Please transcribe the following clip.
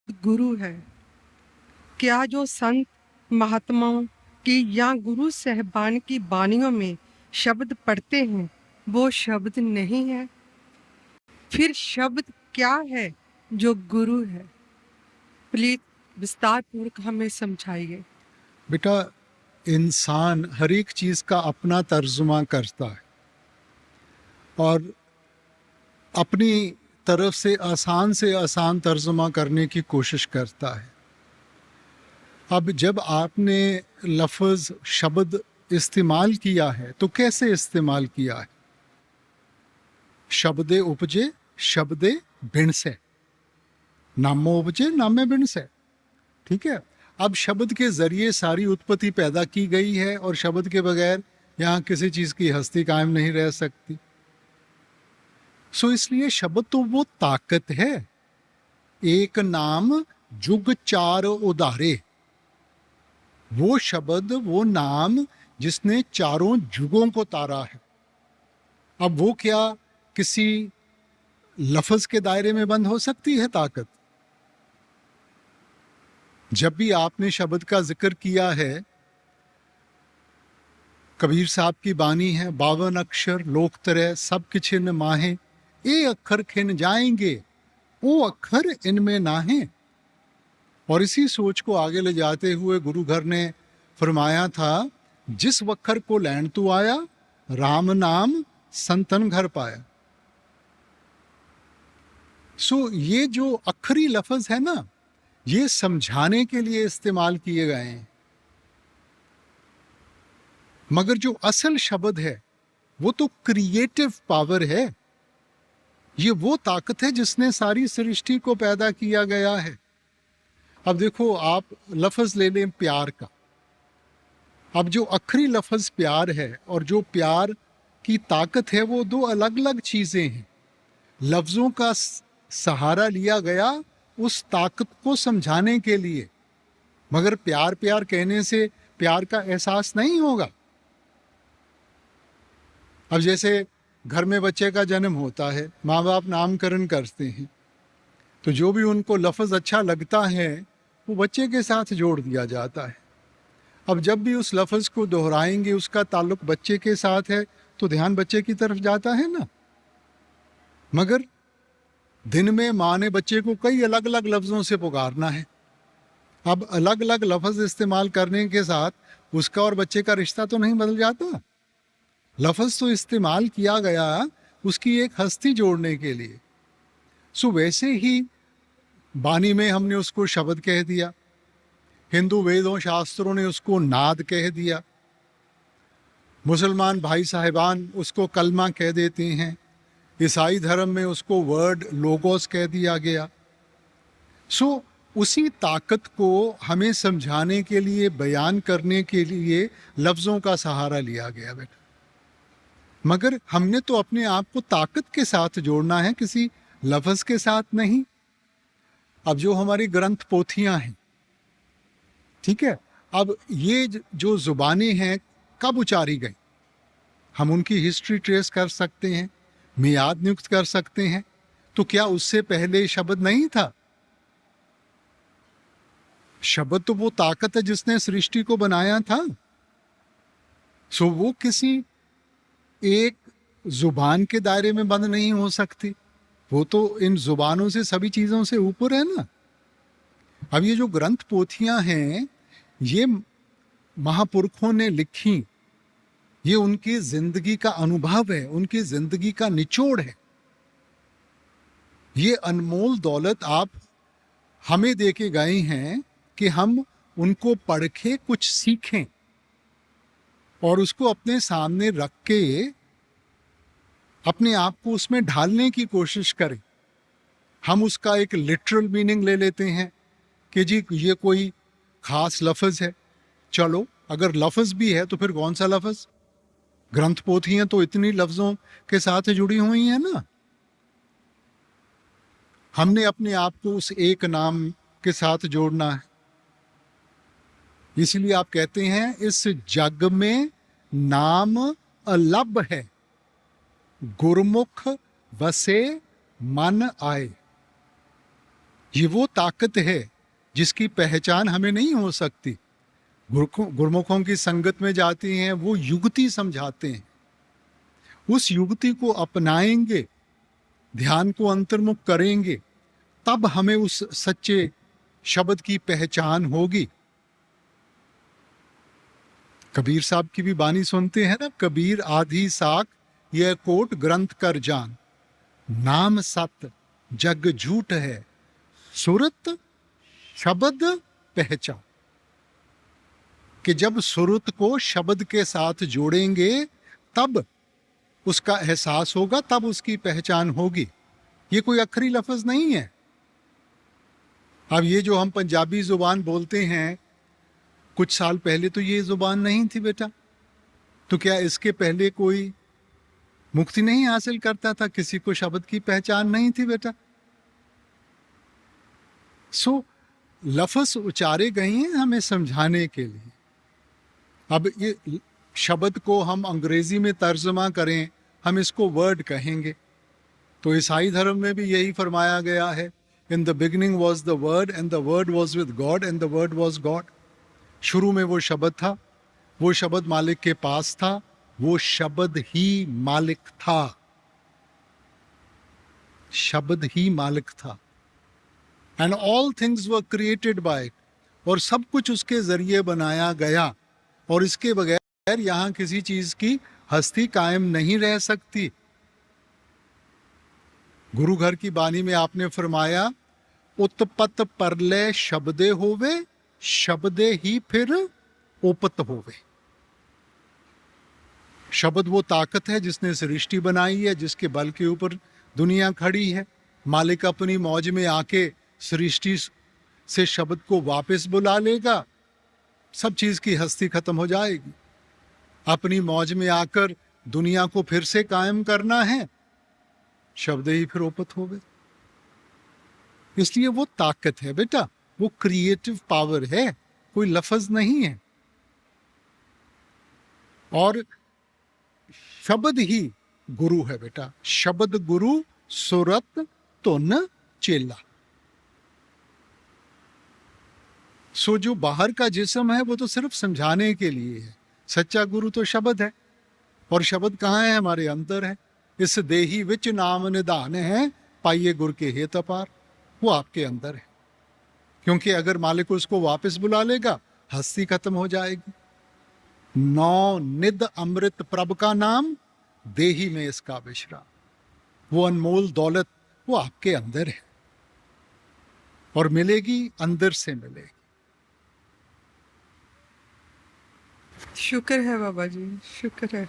गुरु है। क्या जो संत महात्माओं की या गुरु साहिबान की वाणियों में शब्द पढ़ते हैं वो शब्द नहीं है? फिर शब्द क्या है जो गुरु है? प्लीज विस्तार पूर्वक हमें समझाइए। बेटा, इंसान हर एक चीज का अपना तर्जुमा करता है और अपनी तरफ से आसान तर्जुमा करने की कोशिश करता है। अब जब आपने लफ्ज़ शब्द इस्तेमाल किया है तो कैसे इस्तेमाल किया है? शब्दे उपजे शब्दे भिण से, नामो उपजे नामे भिण से। ठीक है। अब शब्द के जरिए सारी उत्पत्ति पैदा की गई है और शब्द के बगैर यहाँ किसी चीज की हस्ती कायम नहीं रह सकती। सो इसलिए शब्द तो वो ताकत है। एक नाम जुग चार उदारे, वो शब्द, वो नाम जिसने चारों जुगों को तारा है। अब वो क्या किसी लफ्ज के दायरे में बंद हो सकती है ताकत? जब भी आपने शब्द का जिक्र किया है, कबीर साहब की बानी है, 52 अक्षर लोक तरह सब किछिन माहे, ए अक्षर खिन जाएंगे वो अक्षर इनमें नाहे। और इसी सोच को आगे ले जाते हुए गुरु घर ने फरमाया था, जिस वक्खर को लैंड तू आया, राम नाम संतन घर पाया। सो ये जो अखरी लफ्ज है ना, ये समझाने के लिए इस्तेमाल किए गए हैं, मगर जो असल शब्द है वो तो क्रिएटिव पावर है। ये वो ताकत है जिसने सारी सृष्टि को पैदा किया गया है। अब देखो, आप लफ्ज ले लें प्यार का। अब जो आखिरी लफ्ज प्यार है और जो प्यार की ताकत है, वो दो अलग अलग चीजें हैं। लफ्जों का सहारा लिया गया उस ताकत को समझाने के लिए, मगर प्यार प्यार कहने से प्यार का एहसास नहीं होगा। अब जैसे घर में बच्चे का जन्म होता है, माँ बाप नामकरण करते हैं, तो जो भी उनको लफ्ज अच्छा लगता है वो बच्चे के साथ जोड़ दिया जाता है। अब जब भी उस लफ्ज को दोहराएंगे, उसका ताल्लुक बच्चे के साथ है, तो ध्यान बच्चे की तरफ जाता है ना। मगर दिन में माँ ने बच्चे को कई अलग अलग लफ्जों से पुकारना है। अब अलग अलग लफ्ज इस्तेमाल करने के साथ उसका और बच्चे का रिश्ता तो नहीं बदल जाता। लफ्ज तो इस्तेमाल किया गया उसकी एक हस्ती जोड़ने के लिए। सो वैसे ही बानी में हमने उसको शब्द कह दिया, हिंदू वेदों शास्त्रों ने उसको नाद कह दिया, मुसलमान भाई साहिबान उसको कलमा कह देते हैं, ईसाई धर्म में उसको वर्ड लोगोस कह दिया गया। सो उसी ताकत को हमें समझाने के लिए, बयान करने के लिए लफ्ज़ों का सहारा लिया गया बेटा। मगर हमने तो अपने आप को ताकत के साथ जोड़ना है, किसी लफ्ज के साथ नहीं। अब जो हमारी ग्रंथ पोथियां हैं, ठीक है, अब ये जो जुबानें हैं कब उचारी गई, हम उनकी हिस्ट्री ट्रेस कर सकते हैं, मियाद नियुक्त कर सकते हैं। तो क्या उससे पहले शब्द नहीं था? शब्द तो वो ताकत है जिसने सृष्टि को बनाया था। सो वो किसी एक जुबान के दायरे में बंद नहीं हो सकती, वो तो इन जुबानों से, सभी चीजों से ऊपर है ना। अब ये जो ग्रंथ पोथियां हैं, ये महापुरुषों ने लिखी, ये उनकी जिंदगी का अनुभव है, उनकी जिंदगी का निचोड़ है। ये अनमोल दौलत आप हमें दे के गए हैं कि हम उनको पढ़ के कुछ सीखें और उसको अपने सामने रख के अपने आप को उसमें ढालने की कोशिश करें। हम उसका एक लिटरल मीनिंग ले लेते हैं कि जी ये कोई खास लफ्ज है। चलो, अगर लफ्ज भी है तो फिर कौन सा लफ्ज? ग्रंथ पोथियां तो इतनी लफ्जों के साथ जुड़ी हुई हैं ना। हमने अपने आप को उस एक नाम के साथ जोड़ना है। इसलिए आप कहते हैं इस जग में नाम अलभ है, गुरमुख वसे मन आए। ये वो ताकत है जिसकी पहचान हमें नहीं हो सकती। गुरमुखों की संगत में जाती हैं, वो युक्ति समझाते हैं, उस युक्ति को अपनाएंगे, ध्यान को अंतर्मुख करेंगे, तब हमें उस सच्चे शब्द की पहचान होगी। कबीर साहब की भी बानी सुनते हैं ना, कबीर आधी साख यह कोट ग्रंथ कर जान, नाम सत जग झूठ है, सुरत शब्द पहचान। कि जब सुरत को शब्द के साथ जोड़ेंगे तब उसका एहसास होगा, तब उसकी पहचान होगी। ये कोई अखरी लफ्ज नहीं है। अब ये जो हम पंजाबी जुबान बोलते हैं, कुछ साल पहले तो ये जुबान नहीं थी बेटा। तो क्या इसके पहले कोई मुक्ति नहीं हासिल करता था? किसी को शब्द की पहचान नहीं थी बेटा। सो लफ्ज उचारे गए हैं हमें समझाने के लिए। अब ये शब्द को हम अंग्रेजी में तर्जमा करें, हम इसको वर्ड कहेंगे। तो ईसाई धर्म में भी यही फरमाया गया है, in the beginning was the word and the word was with God and the word was God. शुरू में वो शब्द था, वो शब्द मालिक के पास था, वो शब्द ही मालिक था, शब्द ही मालिक था। And all things were created by it, और सब कुछ उसके जरिए बनाया गया, और इसके बगैर यहां किसी चीज की हस्ती कायम नहीं रह सकती। गुरु घर की बानी में आपने फरमाया, उत्पत परलय शब्दे होवे, शब्दे ही फिर उपत होवे। शब्द वो ताकत है जिसने सृष्टि बनाई है, जिसके बल के ऊपर दुनिया खड़ी है। मालिक अपनी मौज में आके सृष्टि से शब्द को वापस बुला लेगा, सब चीज की हस्ती खत्म हो जाएगी। अपनी मौज में आकर दुनिया को फिर से कायम करना है, शब्द ही फिर उपत हो गए। इसलिए वो ताकत है बेटा, वो क्रिएटिव पावर है, कोई लफ्ज नहीं है। और शब्द ही गुरु है बेटा, शब्द गुरु सुरत तुन चेला। सो जो बाहर का जिस्म है वो तो सिर्फ समझाने के लिए है, सच्चा गुरु तो शब्द है। और शब्द कहाँ है? हमारे अंदर है। इस देही विच नाम निधान है, पाइये गुर के हेत अपार। वो आपके अंदर है, क्योंकि अगर मालिक उसको वापस बुला लेगा, हस्ती खत्म हो जाएगी। नौ निध अमृत प्रभ का नाम, देही में इसका विश्राम। वो अनमोल दौलत वो आपके अंदर है, और मिलेगी अंदर से मिलेगी। शुक्र है बाबा जी, शुक्र है।